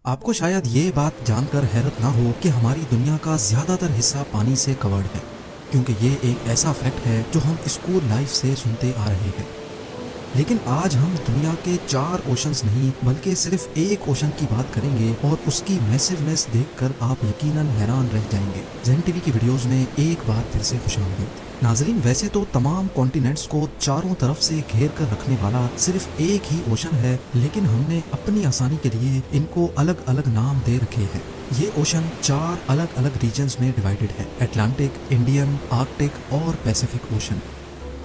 आपको शायद ये बात जानकर हैरत ना हो कि हमारी दुनिया का ज़्यादातर हिस्सा पानी से कवर्ड है, क्योंकि ये एक ऐसा फैक्ट है जो हम स्कूल लाइफ से सुनते आ रहे हैं। लेकिन आज हम दुनिया के 4 ओशंस नहीं बल्कि सिर्फ एक ओशन की बात करेंगे और उसकी मैसिवनेस देखकर आप यकीनन हैरान रह जाएंगे। ज़ेन टीवी की वीडियोस में एक बार फिर से खुशामदीद। नाजरीन, वैसे तो तमाम कॉन्टिनेंट्स को चारों तरफ से घेर कर रखने वाला सिर्फ एक ही ओशन है, लेकिन हमने अपनी आसानी के लिए इनको अलग अलग नाम दे रखे हैं। ये ओशन 4 अलग अलग रीजन्स में डिवाइडेड है: अटलांटिक, इंडियन, आर्कटिक और पैसिफिक ओशन।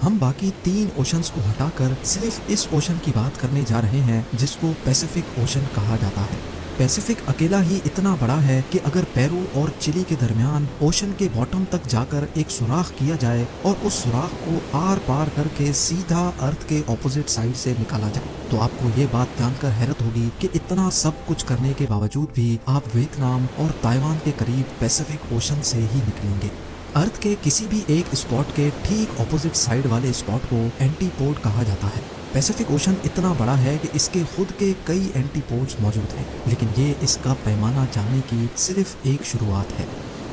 हम बाकी 3 ओशंस को हटाकर सिर्फ इस ओशन की बात करने जा रहे हैं जिसको पैसिफिक ओशन कहा जाता है। पैसिफिक अकेला ही इतना बड़ा है कि अगर पेरू और चिली के दरमियान ओशन के बॉटम तक जाकर एक सुराख किया जाए और उस सुराख को आर पार करके सीधा अर्थ के ऑपोजिट साइड से निकाला जाए, तो आपको ये बात जानकर हैरत होगी कि इतना सब कुछ करने के बावजूद भी आप वियतनाम और ताइवान के करीब पैसिफिक ओशन से ही निकलेंगे। अर्थ के किसी भी एक स्पॉट के ठीक ऑपोजिट साइड वाले स्पॉट को एंटीपोड कहा जाता है। पैसिफिक ओशन इतना बड़ा है कि इसके खुद के कई एंटीपोड्स मौजूद हैं, लेकिन ये इसका पैमाना जानने की सिर्फ एक शुरुआत है।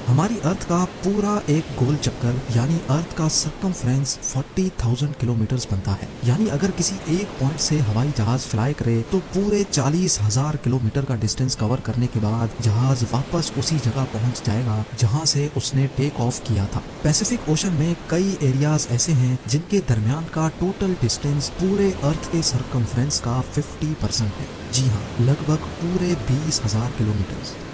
हमारी अर्थ का पूरा एक गोल चक्कर यानी अर्थ का सर्कमफ्रेंस 40,000 किलोमीटर्स बनता है। यानी अगर किसी एक पॉइंट से हवाई जहाज फ्लाई करे तो पूरे 40,000 किलोमीटर का डिस्टेंस कवर करने के बाद जहाज वापस उसी जगह पहुंच जाएगा जहां से उसने टेक ऑफ किया था। पैसिफिक ओशन में कई एरियाज ऐसे हैं जिनके दरमियान का टोटल डिस्टेंस पूरे अर्थ के सर्कमफ्रेंस का 50% है। जी हाँ, लगभग पूरे 20,000 किलोमीटर।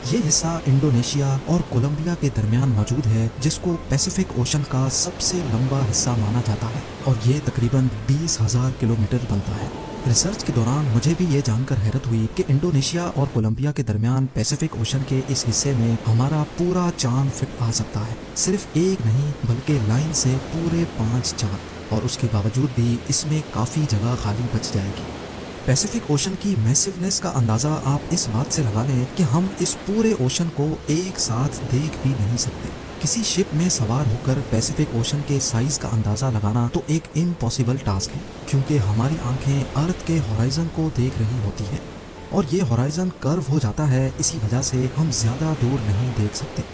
ये हिस्सा इंडोनेशिया और कोलंबिया के दरमियान मौजूद है, जिसको पैसिफिक ओशन का सबसे लंबा हिस्सा माना जाता है और ये तकरीबन 20,000 किलोमीटर बनता है। रिसर्च के दौरान मुझे भी ये जानकर हैरत हुई कि इंडोनेशिया और कोलंबिया के दरमियान पैसिफिक ओशन के इस हिस्से में हमारा पूरा चांद फिट आ सकता है। सिर्फ एक नहीं बल्कि लाइन से पूरे 5 चांद, और उसके बावजूद भी इसमें काफ़ी जगह खाली बच जाएगी। पैसिफिक ओशन की मैसिवनेस का अंदाज़ा आप इस बात से लगा लें कि हम इस पूरे ओशन को एक साथ देख भी नहीं सकते। किसी शिप में सवार होकर पैसिफिक ओशन के साइज का अंदाज़ा लगाना तो एक इम्पॉसिबल टास्क है, क्योंकि हमारी आंखें अर्थ के होराइजन को देख रही होती हैं और ये होराइजन कर्व हो जाता है। इसी वजह से हम ज़्यादा दूर नहीं देख सकते।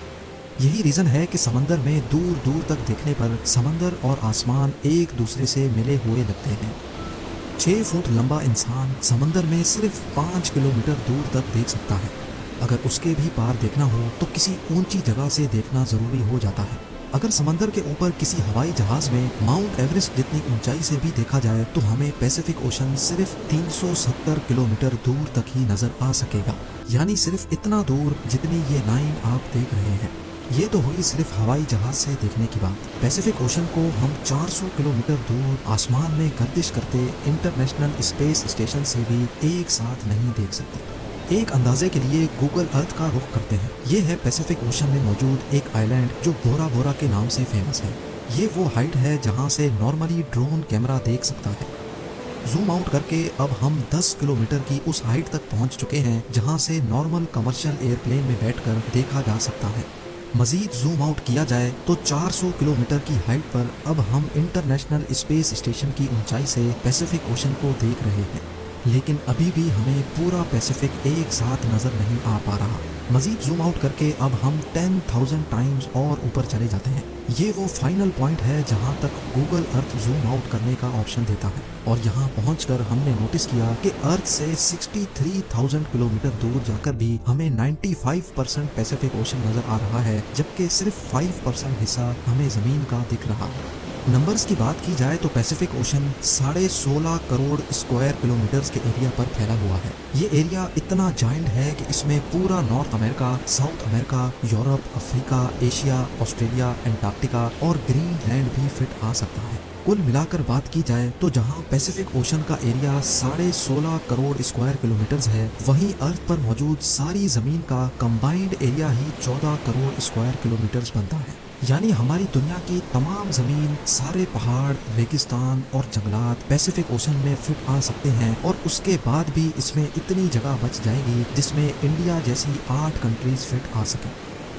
यही रीज़न है कि समंदर में दूर दूर तक देखने पर समंदर और आसमान एक दूसरे से मिले हुए लगते हैं। 6 फुट लंबा इंसान समंदर में सिर्फ 5 किलोमीटर दूर तक देख सकता है। अगर उसके भी पार देखना हो तो किसी ऊंची जगह से देखना ज़रूरी हो जाता है। अगर समंदर के ऊपर किसी हवाई जहाज़ में माउंट एवरेस्ट जितनी ऊंचाई से भी देखा जाए तो हमें पैसिफिक ओशन सिर्फ 370 किलोमीटर दूर तक ही नज़र आ सकेगा। यानी सिर्फ इतना दूर जितनी ये लाइन आप देख रहे हैं। ये तो हुई सिर्फ हवाई जहाज से देखने की बात। पैसिफिक ओशन को हम 400 किलोमीटर दूर आसमान में गर्दिश करते इंटरनेशनल स्पेस स्टेशन से भी एक साथ नहीं देख सकते। एक अंदाजे के लिए गूगल अर्थ का रुख करते हैं। ये है पैसिफिक ओशन में मौजूद एक आइलैंड जो बोरा बोरा के नाम से फेमस है। ये वो हाइट है जहाँ से नॉर्मली ड्रोन कैमरा देख सकता है। जूम आउट करके अब हम 10 किलोमीटर की उस हाइट तक पहुँच चुके हैं जहाँ से नॉर्मल कमर्शियल एयरप्लेन में बैठकर देखा जा सकता है। मज़ीद जूम आउट किया जाए तो 400 किलोमीटर की हाइट पर अब हम इंटरनेशनल स्पेस स्टेशन की ऊंचाई से पैसिफिक ओशन को देख रहे हैं। लेकिन अभी भी हमें पूरा पैसिफिक एक साथ नज़र नहीं आ पा रहा। मज़ीद जूम आउट करके अब हम 10,000 टाइम्स और ऊपर चले जाते हैं। ये वो फाइनल पॉइंट है जहाँ तक गूगल अर्थ जूम आउट करने का ऑप्शन देता है, और यहाँ पहुँचकर हमने नोटिस किया कि अर्थ से 63,000 किलोमीटर दूर जाकर भी हमें 95% पैसिफिक ओशन नज़र आ रहा है, जबकि सिर्फ 5% हिस्सा हमें ज़मीन का दिख रहा है। नंबर्स की बात की जाए तो Pacific ocean 16.5 crore square kilometres के एरिया पर फैला हुआ है। ये एरिया इतना जाइंट है कि इसमें पूरा north America, south America, Europe, Africa, Asia, Australia, Antarctica और ग्रीनलैंड भी फिट आ सकता है। कुल मिलाकर बात की जाए तो जहां पैसिफिक ओशन का एरिया 16.5 करोड़ स्क्वायर किलोमीटर्स है, वहीं अर्थ पर मौजूद सारी ज़मीन का कंबाइंड एरिया ही 14 करोड़ स्क्वायर किलोमीटर्स बनता है। यानी हमारी दुनिया की तमाम ज़मीन, सारे पहाड़, रेगिस्तान और जंगलात पैसिफिक ओशन में फिट आ सकते हैं, और उसके बाद भी इसमें इतनी जगह बच जाएगी जिसमें इंडिया जैसी 8 कंट्रीज फिट आ सकें।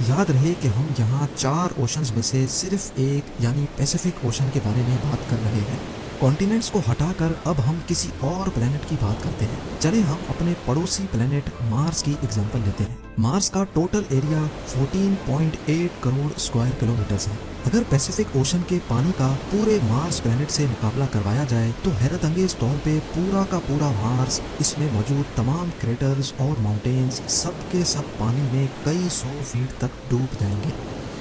याद रहे कि हम यहाँ 4 ओशंस में से सिर्फ एक यानी पैसिफिक ओशन के बारे में बात कर रहे हैं। कॉन्टिनेंट्स को हटाकर अब हम किसी और प्लेनेट की बात करते हैं। चले हम अपने पड़ोसी प्लेनेट मार्स की एग्जांपल लेते हैं। मार्स का total area 14.8 crore square kilometres है। अगर पैसिफिक ओशन के पानी का पूरे मार्स प्लेनेट से मुकाबला करवाया जाए तो हैरत अंगेज तौर पे पूरा का पूरा मार्स, इसमें मौजूद तमाम क्रेटर्स और माउंटेन्स सब के सब पानी में कई 100 फीट तक डूब जाएंगे।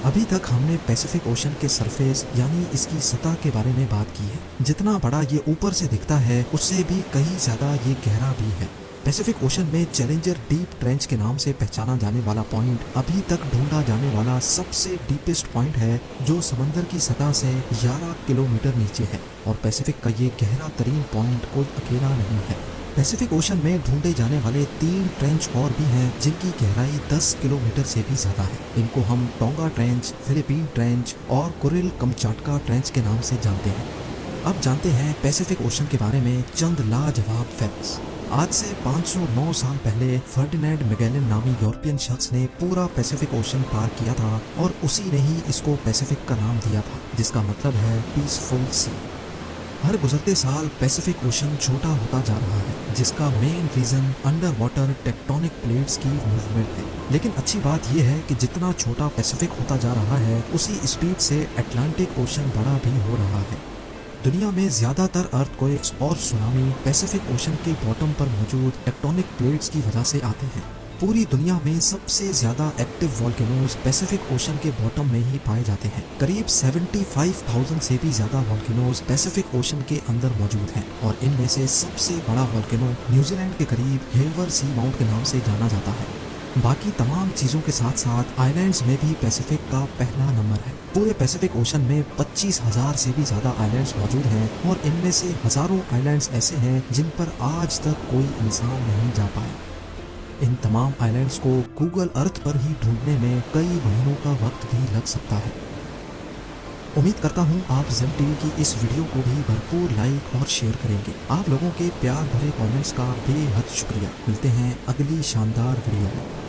अभी तक हमने पैसिफिक ओशन के सरफेस यानी इसकी सतह के बारे में बात की है। जितना बड़ा ये ऊपर से दिखता है उससे भी कहीं ज्यादा ये गहरा भी है। पैसिफिक ओशन में चैलेंजर डीप ट्रेंच के नाम से पहचाना जाने वाला पॉइंट अभी तक ढूंढा जाने वाला सबसे डीपेस्ट पॉइंट है, जो समंदर की सतह से 11 किलोमीटर नीचे है। और पैसिफिक का ये गहरा तरीन पॉइंट कोई अकेला नहीं है। पैसिफिक ओशन में ढूंढे जाने वाले 3 ट्रेंच और भी हैं जिनकी गहराई 10 किलोमीटर से भी ज्यादा है। इनको हम टोंगा ट्रेंच, फिलीपीन ट्रेंच और कुरिल कमचाटका ट्रेंच के नाम से जानते हैं। अब जानते हैं पैसिफिक ओशन के बारे में चंद लाजवाब फैक्ट्स। आज से 509 साल पहले फर्डिनेंड मैगेलन नामी यूरोपियन शख्स ने पूरा पैसिफिक ओशन पार किया था और उसी ने ही इसको पैसिफिक का नाम दिया था, जिसका मतलब है पीसफुल सी। हर गुजरते साल पैसिफिक ओशन छोटा होता जा रहा है, जिसका main reason under water tectonic plates की मूवमेंट है। लेकिन अच्छी बात यह है कि जितना छोटा पैसिफिक होता जा रहा है उसी स्पीड से अटलांटिक ओशन बड़ा भी हो रहा है। दुनिया में ज्यादातर अर्थक्वेक्स और सुनामी पैसिफिक ओशन के बॉटम पर मौजूद टेक्टोनिक प्लेट्स की वजह से आते हैं। पूरी दुनिया में सबसे ज्यादा एक्टिव वॉल्केनोज पैसिफिक ओशन के बॉटम में ही पाए जाते हैं। करीब 75,000 से भी ज्यादा वॉल्केनोज पैसिफिक ओशन के अंदर मौजूद हैं और इनमें से सबसे बड़ा वॉल्केनो न्यूजीलैंड के करीब हेवर सी माउंट के नाम से जाना जाता है। बाकी तमाम चीजों के साथ साथ आइलैंड्स में भी पैसिफिक का पहला नंबर है। पूरे पैसिफिक ओशन में 25,000 से भी ज्यादा आइलैंड्स मौजूद हैं और इनमें से हजारों आइलैंड्स ऐसे हैं जिन पर आज तक कोई इंसान नहीं जा पाया। इन तमाम आइलैंड्स को गूगल अर्थ पर ही ढूंढने में कई महीनों का वक्त भी लग सकता है। उम्मीद करता हूँ आप ज़ेम टीवी की इस वीडियो को भी भरपूर लाइक और शेयर करेंगे। आप लोगों के प्यार भरे कमेंट्स का बेहद शुक्रिया। मिलते हैं अगली शानदार वीडियो में।